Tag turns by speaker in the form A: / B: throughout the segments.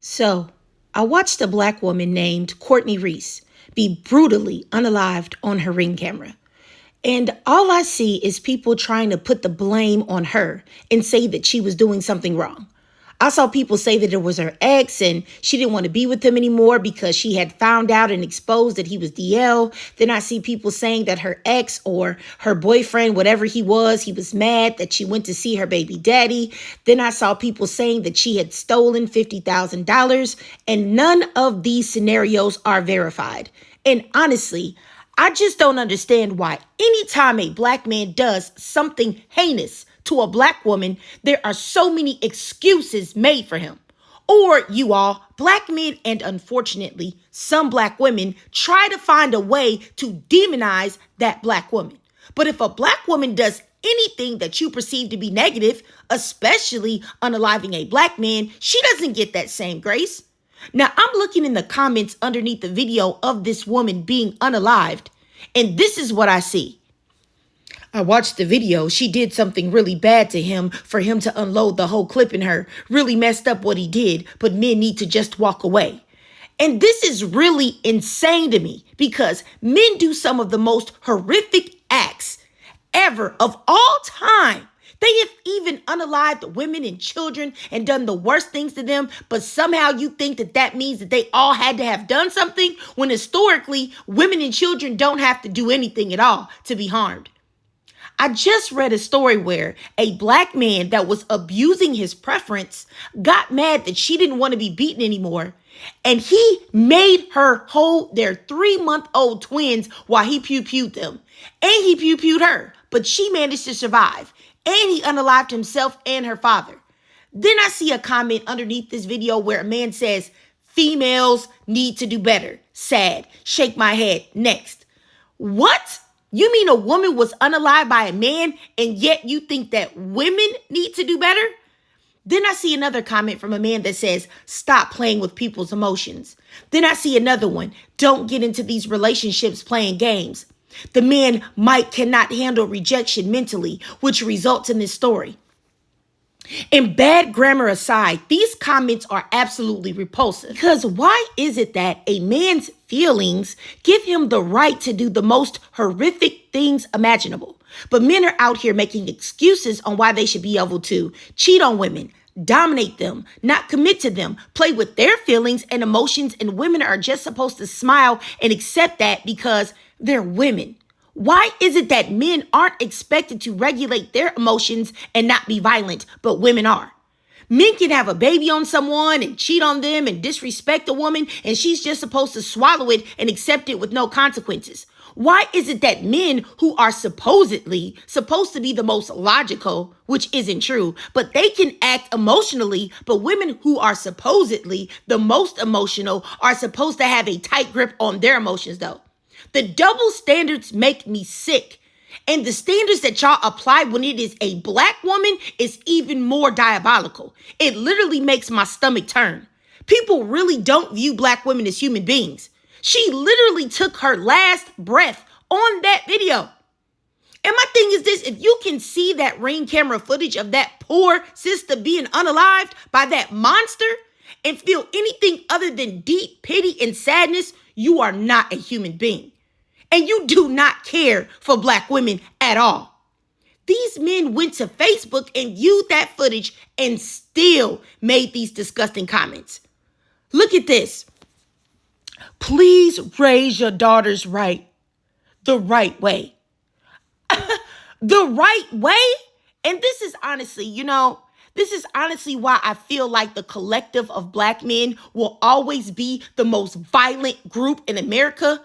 A: So, I watched a black woman named Courtney Reese be brutally unalived on her Ring camera. And all I see is people trying to put the blame on her and say that she was doing something wrong. I saw people say that it was her ex and she didn't want to be with him anymore because she had found out and exposed that he was DL. Then I see people saying that her ex or her boyfriend, whatever he was mad that she went to see her baby daddy. Then I saw people saying that she had stolen $50,000, and none of these scenarios are verified. And honestly, I just don't understand why anytime a black man does something heinous to a black woman, there are so many excuses made for him. Or you all, black men and unfortunately some black women try to find a way to demonize that black woman. But if a black woman does anything that you perceive to be negative, especially unaliving a black man, she doesn't get that same grace. Now, I'm looking in the comments underneath the video of this woman being unalived, and this is what I see. I watched the video. She did something really bad to him for him to unload the whole clip in her. Really messed up what he did, but men need to just walk away. And this is really insane to me because men do some of the most horrific acts ever of all time. They have even unalived women and children and done the worst things to them, but somehow you think that that means that they all had to have done something when historically women and children don't have to do anything at all to be harmed. I just read a story where a black man that was abusing his preference got mad that she didn't want to be beaten anymore. And he made her hold their 3-month-old twins while he pew-pewed them. And he pew-pewed her, but she managed to survive. And he unalived himself and her father. Then I see a comment underneath this video where a man says, females need to do better. Sad. Shake my head. Next. What? You mean a woman was unalived by a man and yet you think that women need to do better? Then I see another comment from a man that says, stop playing with people's emotions. Then I see another one, don't get into these relationships playing games. The man might cannot handle rejection mentally, which results in this story. And bad grammar aside, these comments are absolutely repulsive. Because why is it that a man's feelings give him the right to do the most horrific things imaginable? But men are out here making excuses on why they should be able to cheat on women, dominate them, not commit to them, play with their feelings and emotions, and women are just supposed to smile and accept that because they're women. Why is it that men aren't expected to regulate their emotions and not be violent, but women are? Men can have a baby on someone and cheat on them and disrespect a woman, and she's just supposed to swallow it and accept it with no consequences. Why is it that men who are supposedly supposed to be the most logical, which isn't true, but they can act emotionally, but women who are supposedly the most emotional are supposed to have a tight grip on their emotions though? The double standards make me sick. And the standards that y'all apply when it is a black woman is even more diabolical. It literally makes my stomach turn. People really don't view black women as human beings. She literally took her last breath on that video. And my thing is this, if you can see that Ring camera footage of that poor sister being unalived by that monster and feel anything other than deep pity and sadness, you are not a human being. And you do not care for black women at all. These men went to Facebook and viewed that footage and still made these disgusting comments. Look at this. Please raise your daughters the right way. The right way? And this is honestly, this is honestly why I feel like the collective of black men will always be the most violent group in America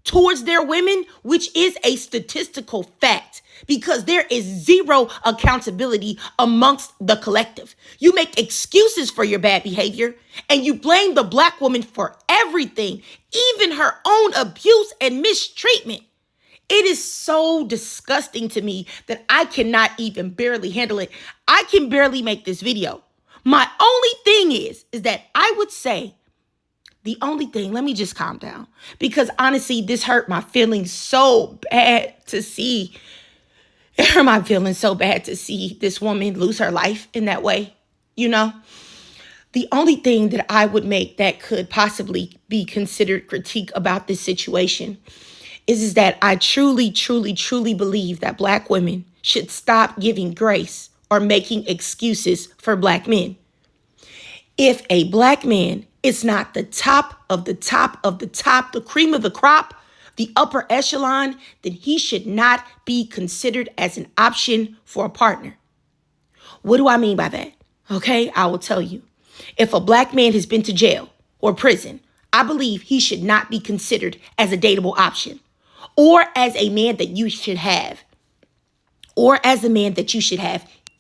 A: towards their women, which is a statistical fact because there is zero accountability amongst the collective. You make excuses for your bad behavior and you blame the black woman for everything, even her own abuse and mistreatment. It is so disgusting to me that I cannot even barely handle it. I can barely make this video. My only thing is that I would say the only thing, let me just calm down because honestly, this hurt my feelings so bad to see. It hurt my feelings so bad to see this woman lose her life in that way, The only thing that I would make that could possibly be considered critique about this situation is that I truly, truly, truly believe that Black women should stop giving grace or making excuses for Black men. If a Black man is not the top of the top of the top, the cream of the crop, the upper echelon, then he should not be considered as an option for a partner. What do I mean by that? Okay, I will tell you. If a Black man has been to jail or prison, I believe he should not be considered as a dateable option or as a man that you should have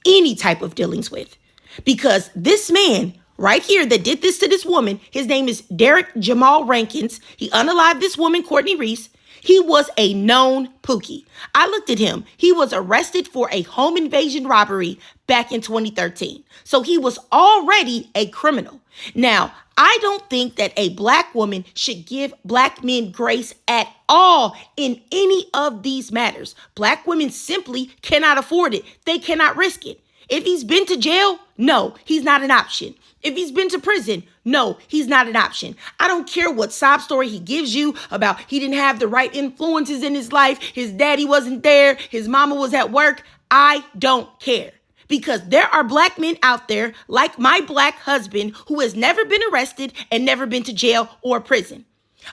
A: any type of dealings with. Because this man right here that did this to this woman, his name is Derek Jamal Rankins. He unalived this woman, Courtney Reese. He was a known pookie. I looked at him. He was arrested for a home invasion robbery back in 2013. So he was already a criminal. Now, I don't think that a Black woman should give Black men grace at all in any of these matters. Black women simply cannot afford it. They cannot risk it. If he's been to jail, no, he's not an option. If he's been to prison, no, he's not an option. I don't care what sob story he gives you about he didn't have the right influences in his life. His daddy wasn't there. His mama was at work. I don't care. Because there are Black men out there like my Black husband who has never been arrested and never been to jail or prison.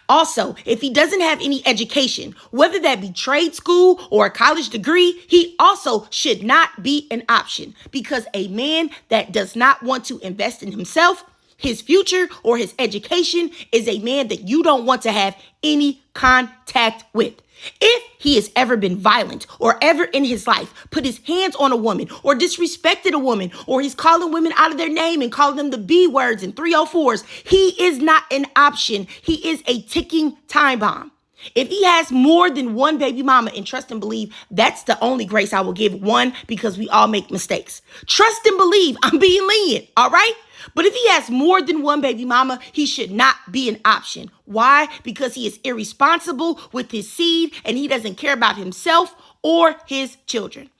A: Also, if he doesn't have any education, whether that be trade school or a college degree, he also should not be an option, because a man that does not want to invest in himself, his future, or his education is a man that you don't want to have any contact with. If he has ever been violent or ever in his life put his hands on a woman or disrespected a woman, or he's calling women out of their name and calling them the B words and 304s, he is not an option. He is a ticking time bomb. If he has more than one baby mama, and trust and believe, that's the only grace I will give one, because we all make mistakes. Trust and believe, I'm being lenient, all right? But if he has more than one baby mama, he should not be an option. Why? Because he is irresponsible with his seed and he doesn't care about himself or his children.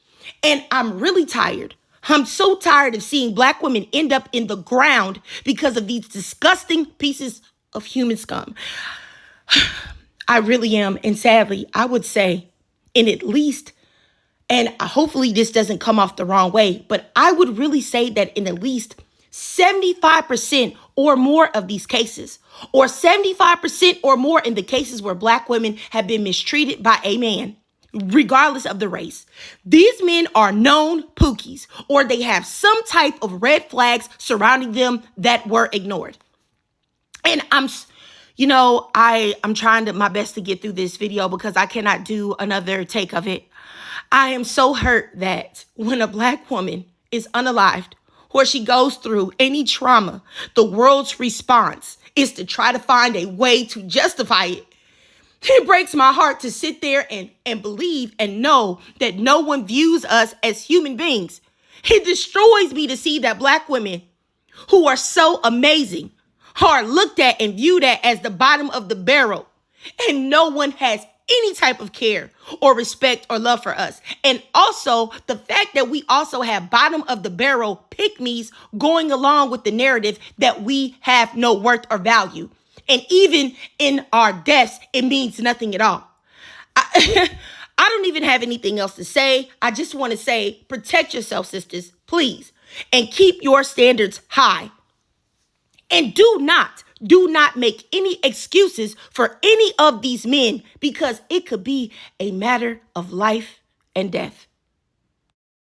A: And I'm really tired. I'm so tired of seeing Black women end up in the ground because of these disgusting pieces of human scum. I really am. And sadly, I would say in at least, and hopefully this doesn't come off the wrong way, but I would really say that in at least 75% or more of these cases, or 75% or more in the cases where Black women have been mistreated by a man, regardless of the race, these men are known pookies, or they have some type of red flags surrounding them that were ignored. And I'm trying my best to get through this video because I cannot do another take of it. I am so hurt that when a Black woman is unalived, or she goes through any trauma, the world's response is to try to find a way to justify it. It breaks my heart to sit there and believe and know that no one views us as human beings. It destroys me to see that Black women who are so amazing are looked at and viewed at as the bottom of the barrel, and no one has any type of care or respect or love for us. And also the fact that we also have bottom of the barrel pick-me's going along with the narrative that we have no worth or value. And even in our deaths, it means nothing at all. I don't even have anything else to say. I just want to say, protect yourself, sisters, please, and keep your standards high. And do not make any excuses for any of these men, because it could be a matter of life and death.